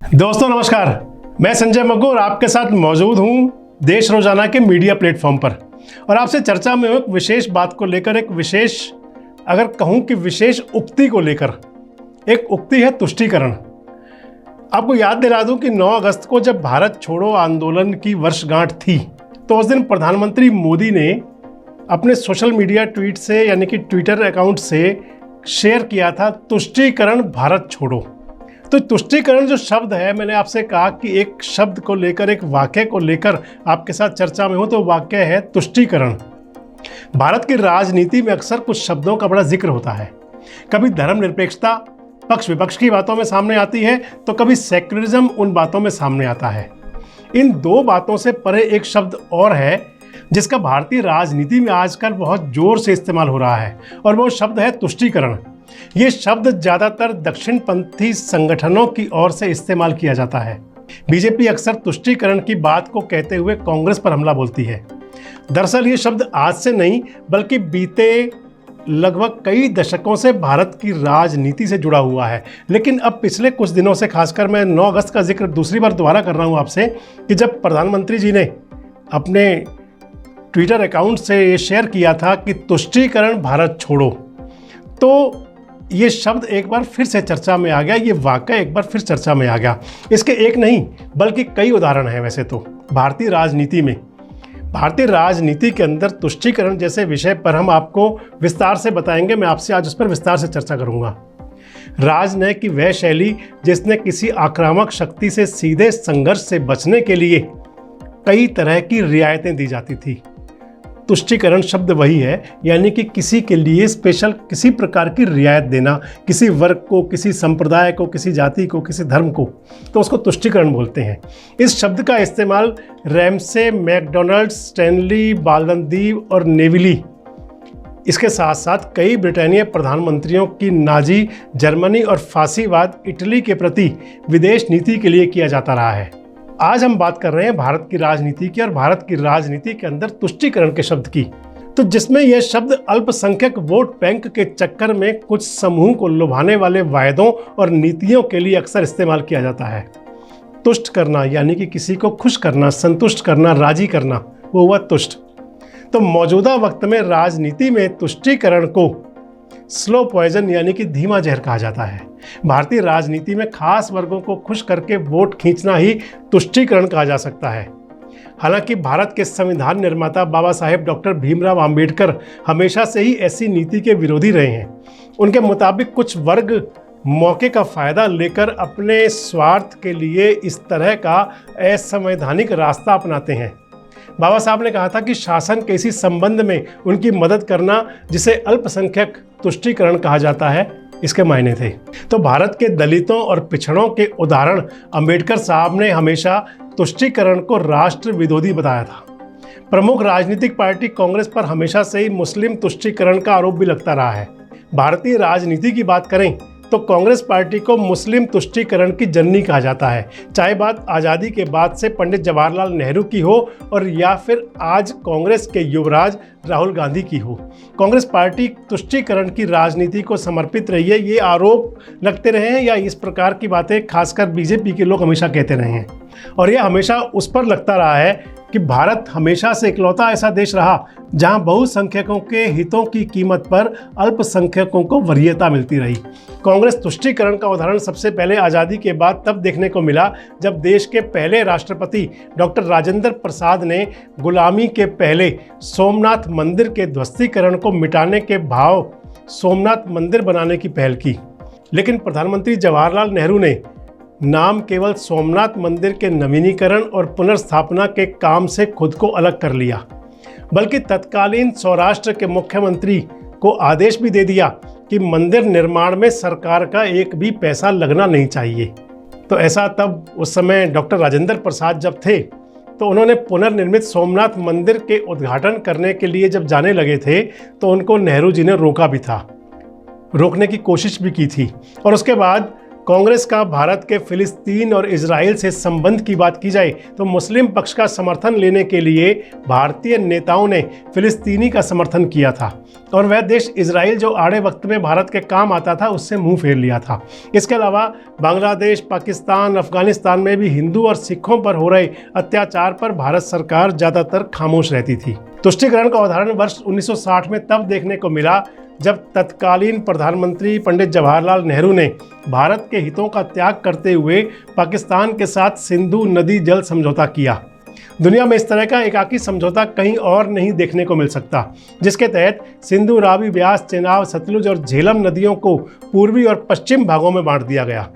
दोस्तों नमस्कार, मैं संजय मग्गू और आपके साथ मौजूद हूं देश रोजाना के मीडिया प्लेटफॉर्म पर। और आपसे चर्चा में एक विशेष बात को लेकर, एक विशेष, अगर कहूं कि विशेष उक्ति को लेकर। एक उक्ति है तुष्टीकरण। आपको याद दिला दूं कि 9 अगस्त को जब भारत छोड़ो आंदोलन की वर्षगांठ थी, तो उस दिन प्रधानमंत्री मोदी ने अपने सोशल मीडिया ट्वीट से, यानी कि ट्विटर अकाउंट से शेयर किया था तुष्टीकरण भारत छोड़ो। तो तुष्टीकरण जो शब्द है, मैंने आपसे कहा कि एक शब्द को लेकर, एक वाक्य को लेकर आपके साथ चर्चा में हो, तो वाक्य है तुष्टीकरण। भारत की राजनीति में अक्सर कुछ शब्दों का बड़ा जिक्र होता है। कभी धर्मनिरपेक्षता पक्ष विपक्ष की बातों में सामने आती है, तो कभी सेक्युलरिज्म उन बातों में सामने आता है। इन दो बातों से परे एक शब्द और है जिसका भारतीय राजनीति में आजकल बहुत जोर से इस्तेमाल हो रहा है, और वो शब्द है तुष्टीकरण। ये शब्द ज्यादातर दक्षिणपंथी संगठनों की ओर से इस्तेमाल किया जाता है। बीजेपी अक्सर तुष्टीकरण की बात को कहते हुए कांग्रेस पर हमला बोलती है। दरअसल ये शब्द आज से नहीं, बल्कि बीते लगभग कई दशकों से भारत की राजनीति से जुड़ा हुआ है। लेकिन अब पिछले कुछ दिनों से, खासकर मैं 9 अगस्त का जिक्र दूसरी बार दोबारा कर रहा हूँ आपसे, कि जब प्रधानमंत्री जी ने अपने ट्विटर अकाउंट से ये शेयर किया था कि तुष्टीकरण भारत छोड़ो, तो ये शब्द एक बार फिर से चर्चा में आ गया, ये वाकया एक बार फिर चर्चा में आ गया। इसके एक नहीं बल्कि कई उदाहरण हैं। वैसे तो भारतीय राजनीति में, भारतीय राजनीति के अंदर तुष्टीकरण जैसे विषय पर हम आपको विस्तार से बताएंगे। मैं आपसे आज उस पर विस्तार से चर्चा करूंगा। राजनय की वह शैली जिसने किसी आक्रामक शक्ति से सीधे संघर्ष से बचने के लिए कई तरह की रियायतें दी जाती थी। तुष्टीकरण शब्द वही है, यानी कि किसी के लिए स्पेशल किसी प्रकार की रियायत देना, किसी वर्ग को, किसी संप्रदाय को, किसी जाति को, किसी धर्म को, तो उसको तुष्टीकरण बोलते हैं। इस शब्द का इस्तेमाल रैमसे, मैकडॉनल्ड्स, स्टैनली, बालनदीव और नेविली, इसके साथ साथ कई ब्रिटानिया प्रधानमंत्रियों की नाजी जर्मनी और फासीवाद इटली के प्रति विदेश नीति के लिए किया जाता रहा है। आज हम बात कर रहे हैं भारत की राजनीति की, और भारत की राजनीति के अंदर तुष्टीकरण के शब्द की, तो जिसमें यह शब्द अल्पसंख्यक वोट बैंक के चक्कर में कुछ समूह को लुभाने वाले वायदों और नीतियों के लिए अक्सर इस्तेमाल किया जाता है। तुष्ट करना यानी कि किसी को खुश करना, संतुष्ट करना, राजी करना, वो हुआ तुष्ट। तो मौजूदा वक्त में राजनीति में तुष्टीकरण को स्लो पॉइजन यानी कि धीमा जहर कहा जाता है। भारतीय राजनीति में खास वर्गों को खुश करके वोट खींचना ही तुष्टीकरण कहा जा सकता है। हालांकि भारत के संविधान निर्माता बाबा साहेब डॉक्टर भीमराव अंबेडकर हमेशा से ही ऐसी नीति के विरोधी रहे हैं। उनके मुताबिक कुछ वर्ग मौके का फायदा लेकर अपने स्वार्थ के लिए इस तरह का असंवैधानिक रास्ता अपनाते हैं। बाबा साहब ने कहा था कि शासन के इसी संबंध में उनकी मदद करना, जिसे अल्पसंख्यक तुष्टीकरण कहा जाता है, इसके मायने थे। तो भारत के दलितों और पिछड़ों के उदाहरण अंबेडकर साहब ने हमेशा तुष्टीकरण को राष्ट्र विरोधी बताया था। प्रमुख राजनीतिक पार्टी कांग्रेस पर हमेशा से ही मुस्लिम तुष्टीकरण का आरोप भी लगता रहा है। भारतीय राजनीति की बात करें तो कांग्रेस पार्टी को मुस्लिम तुष्टीकरण की जननी कहा जाता है, चाहे बात आज़ादी के बाद से पंडित जवाहरलाल नेहरू की हो और या फिर आज कांग्रेस के युवराज राहुल गांधी की हो। कांग्रेस पार्टी तुष्टीकरण की राजनीति को समर्पित रही है, ये आरोप लगते रहे हैं, या इस प्रकार की बातें खासकर बीजेपी के लोग हमेशा कहते रहे हैं। और यह हमेशा उस पर लगता रहा है कि भारत हमेशा से इकलौता ऐसा देश रहा जहां बहुसंख्यकों के हितों की कीमत पर अल्पसंख्यकों को वरीयता मिलती रही। कांग्रेस तुष्टीकरण का उदाहरण सबसे पहले आज़ादी के बाद तब देखने को मिला जब देश के पहले राष्ट्रपति डॉक्टर राजेंद्र प्रसाद ने गुलामी के पहले सोमनाथ मंदिर के ध्वस्तीकरण को मिटाने के भाव सोमनाथ मंदिर बनाने की पहल की। लेकिन प्रधानमंत्री जवाहरलाल नेहरू ने नाम केवल सोमनाथ मंदिर के नवीनीकरण और पुनर्स्थापना के काम से खुद को अलग कर लिया, बल्कि तत्कालीन सौराष्ट्र के मुख्यमंत्री को आदेश भी दे दिया कि मंदिर निर्माण में सरकार का एक भी पैसा लगना नहीं चाहिए। तो ऐसा तब उस समय डॉक्टर राजेंद्र प्रसाद जब थे, तो उन्होंने पुनर्निर्मित सोमनाथ मंदिर के उद्घाटन करने के लिए जब जाने लगे थे, तो उनको नेहरू जी ने रोका भी था, रोकने की कोशिश भी की थी। और उसके बाद कांग्रेस का भारत के फिलिस्तीन और इजराइल से संबंध की बात की जाए तो मुस्लिम पक्ष का समर्थन लेने के लिए भारतीय नेताओं ने फिलिस्तीनी का समर्थन किया था और वह देश इजराइल जो आड़े वक्त में भारत के काम आता था उससे मुंह फेर लिया था। इसके अलावा बांग्लादेश, पाकिस्तान, अफगानिस्तान में भी हिंदू और सिखों पर हो रहे अत्याचार पर भारत सरकार ज़्यादातर खामोश रहती थी। तुष्टीकरण का उदाहरण वर्ष 1960 में तब देखने को मिला जब तत्कालीन प्रधानमंत्री पंडित जवाहरलाल नेहरू ने भारत के हितों का त्याग करते हुए पाकिस्तान के साथ सिंधु नदी जल समझौता किया। दुनिया में इस तरह का एकाकी समझौता कहीं और नहीं देखने को मिल सकता, जिसके तहत सिंधु, रावी, ब्यास, चेनाब, सतलुज और झेलम नदियों को पूर्वी और पश्चिम भागों में बांट दिया गया।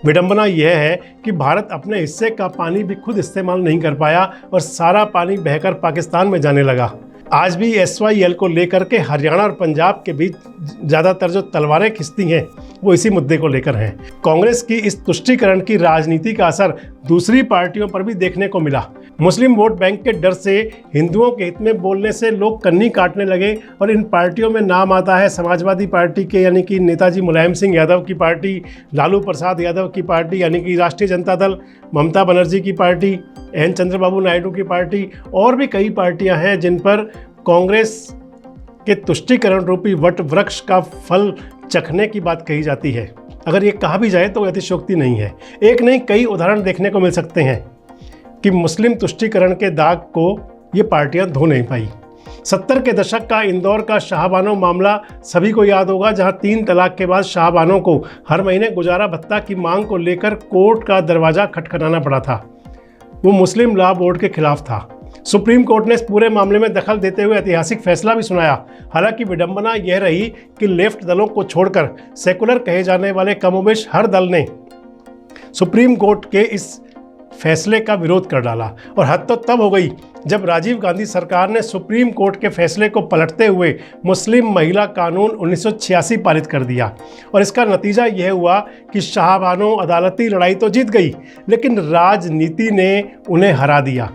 विडंबना यह है कि भारत अपने हिस्से का पानी भी खुद इस्तेमाल नहीं कर पाया और सारा पानी बहकर पाकिस्तान में जाने लगा। आज भी SYL को लेकर के हरियाणा और पंजाब के बीच ज़्यादातर जो तलवारें खिंचती हैं वो इसी मुद्दे को लेकर हैं। कांग्रेस की इस तुष्टीकरण की राजनीति का असर दूसरी पार्टियों पर भी देखने को मिला। मुस्लिम वोट बैंक के डर से हिंदुओं के हित में बोलने से लोग कन्नी काटने लगे और इन पार्टियों में नाम आता है समाजवादी पार्टी के यानी कि नेताजी मुलायम सिंह यादव की पार्टी, लालू प्रसाद यादव की पार्टी यानी कि राष्ट्रीय जनता दल, ममता बनर्जी की पार्टी, एन चंद्रबाबू नायडू की पार्टी और भी कई पार्टियां हैं जिन पर कांग्रेस के तुष्टीकरण रूपी वट वृक्ष का फल चखने की बात कही जाती है। अगर ये कहा भी जाए तो अतिशयोक्ति नहीं है। एक नहीं कई उदाहरण देखने को मिल सकते हैं कि मुस्लिम तुष्टीकरण के दाग को ये पार्टियां धो नहीं पाई। 70 के दशक का इंदौर का शाहबानो मामला सभी को याद होगा, जहां 3 तलाक के बाद शाहबानों को हर महीने गुजारा भत्ता की मांग को लेकर कोर्ट का दरवाजा खटखटाना पड़ा था। वो मुस्लिम लॉ बोर्ड के खिलाफ था। सुप्रीम कोर्ट ने इस पूरे मामले में दखल देते हुए ऐतिहासिक फैसला भी सुनाया। हालांकि विडंबना यह रही कि लेफ्ट दलों को छोड़कर सेकुलर कहे जाने वाले कमोबेश हर दल ने सुप्रीम कोर्ट के इस फैसले का विरोध कर डाला और हद तो तब हो गई जब राजीव गांधी सरकार ने सुप्रीम कोर्ट के फैसले को पलटते हुए मुस्लिम महिला कानून 1986 पारित कर दिया। और इसका नतीजा यह हुआ कि शाहबानो अदालती लड़ाई तो जीत गई, लेकिन राजनीति ने उन्हें हरा दिया,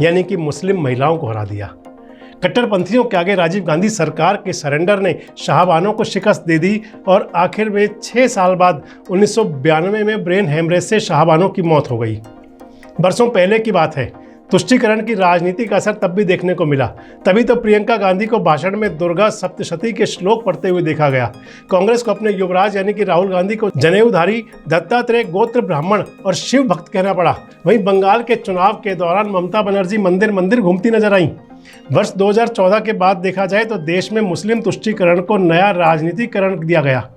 यानी कि मुस्लिम महिलाओं को हरा दिया। कट्टरपंथियों के आगे राजीव गांधी सरकार के सरेंडर ने शाहबानों को शिकस्त दे दी और आखिर में 6 साल बाद 1992 में ब्रेन हेमरेज से शाहबानों की मौत हो गई। बरसों पहले की बात है। तुष्टीकरण की राजनीति का असर तब भी देखने को मिला। तभी तो प्रियंका गांधी को भाषण में दुर्गा सप्तशती के श्लोक पढ़ते हुए देखा गया। कांग्रेस को अपने युवराज यानी कि राहुल गांधी को जनेऊधारी, दत्तात्रेय गोत्र ब्राह्मण और शिव भक्त कहना पड़ा। वहीं बंगाल के चुनाव के दौरान ममता बनर्जी मंदिर मंदिर घूमती नजर आई। वर्ष 2014 के बाद देखा जाए तो देश में मुस्लिम तुष्टीकरण को नया राजनीतिकरण दिया गया।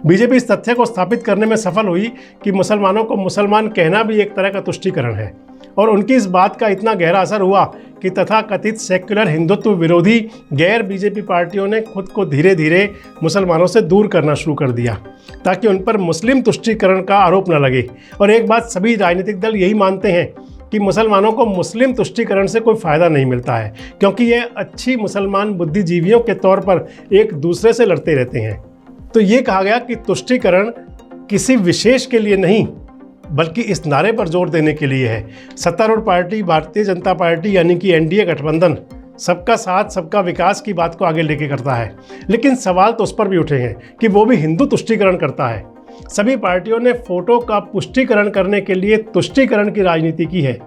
बीजेपी इस तथ्य को स्थापित करने में सफल हुई कि मुसलमानों को मुसलमान कहना भी एक तरह का तुष्टीकरण है और उनकी इस बात का इतना गहरा असर हुआ कि तथाकथित सेक्युलर हिंदुत्व विरोधी गैर बीजेपी पार्टियों ने खुद को धीरे धीरे मुसलमानों से दूर करना शुरू कर दिया ताकि उन पर मुस्लिम तुष्टीकरण का आरोप न लगे। और एक बात सभी राजनीतिक दल यही मानते हैं कि मुसलमानों को मुस्लिम तुष्टीकरण से कोई फ़ायदा नहीं मिलता है, क्योंकि ये अच्छी मुसलमान बुद्धिजीवियों के तौर पर एक दूसरे से लड़ते रहते हैं। तो ये कहा गया कि तुष्टीकरण किसी विशेष के लिए नहीं बल्कि इस नारे पर जोर देने के लिए है। सत्तारूढ़ पार्टी भारतीय जनता पार्टी यानी कि NDA गठबंधन सबका साथ सबका विकास की बात को आगे लेके करता है, लेकिन सवाल तो उस पर भी उठे हैं कि वो भी हिंदू तुष्टीकरण करता है। सभी पार्टियों ने फोटो का पुष्टिकरण करने के लिए तुष्टीकरण की राजनीति की है।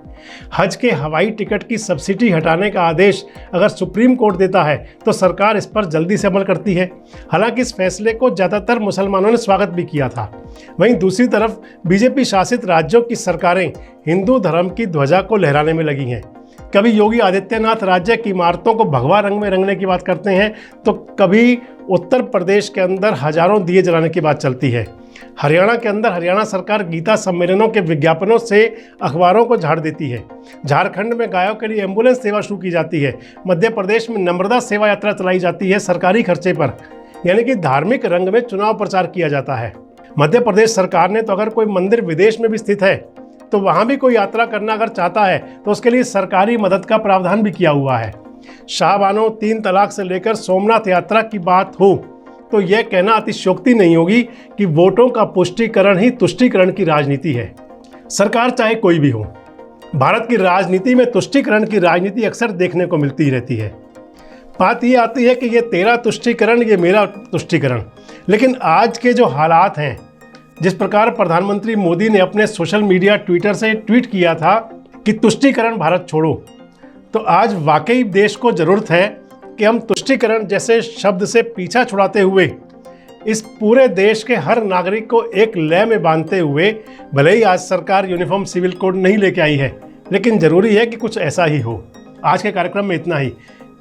हज के हवाई टिकट की सब्सिडी हटाने का आदेश अगर सुप्रीम कोर्ट देता है तो सरकार इस पर जल्दी से अमल करती है। हालांकि इस फैसले को ज़्यादातर मुसलमानों ने स्वागत भी किया था। वहीं दूसरी तरफ बीजेपी शासित राज्यों की सरकारें हिंदू धर्म की ध्वजा को लहराने में लगी हैं। कभी योगी आदित्यनाथ राज्य की इमारतों को भगवा रंग में रंगने की बात करते हैं तो कभी उत्तर प्रदेश के अंदर हजारों दिए जलाने की बात चलती है। हरियाणा के अंदर हरियाणा सरकार गीता सम्मेलनों के विज्ञापनों से अखबारों को झाड़ देती है। झारखंड में गायों के लिए एम्बुलेंस सेवा शुरू की जाती है। मध्य प्रदेश में नम्रता सेवा यात्रा चलाई जाती है सरकारी खर्चे पर, यानी कि धार्मिक रंग में चुनाव प्रचार किया जाता है। मध्य प्रदेश सरकार ने तो अगर कोई मंदिर विदेश में भी स्थित है तो वहाँ भी कोई यात्रा करना अगर चाहता है तो उसके लिए सरकारी मदद का प्रावधान भी किया हुआ है। शाहबानो 3 तलाक से लेकर सोमनाथ यात्रा की बात हो तो यह कहना अतिशयोक्ति नहीं होगी कि वोटों का पुष्टिकरण ही तुष्टीकरण की राजनीति है। सरकार चाहे कोई भी हो, भारत की राजनीति में तुष्टीकरण की राजनीति अक्सर देखने को मिलती रहती है। बात ये आती है कि ये तेरा तुष्टीकरण, ये मेरा तुष्टीकरण। लेकिन आज के जो हालात हैं जिस प्रकार प्रधानमंत्री मोदी ने अपने सोशल मीडिया ट्विटर से ट्वीट किया था कि तुष्टीकरण भारत छोड़ो, तो आज वाकई देश को ज़रूरत है कि हम तुष्टीकरण जैसे शब्द से पीछा छुड़ाते हुए इस पूरे देश के हर नागरिक को एक लय में बांधते हुए, भले ही आज सरकार यूनिफॉर्म सिविल कोड नहीं लेके आई है, लेकिन ज़रूरी है कि कुछ ऐसा ही हो। आज के कार्यक्रम में इतना ही।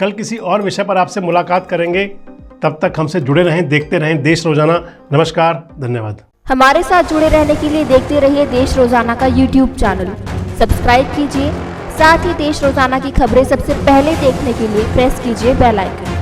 कल किसी और विषय पर आपसे मुलाकात करेंगे। तब तक हमसे जुड़े रहें, देखते रहें देश रोजाना। नमस्कार, धन्यवाद। हमारे साथ जुड़े रहने के लिए देखते रहिए देश रोजाना का YouTube चैनल। सब्सक्राइब कीजिए, साथ ही देश रोजाना की खबरें सबसे पहले देखने के लिए प्रेस कीजिए बेल आइकन।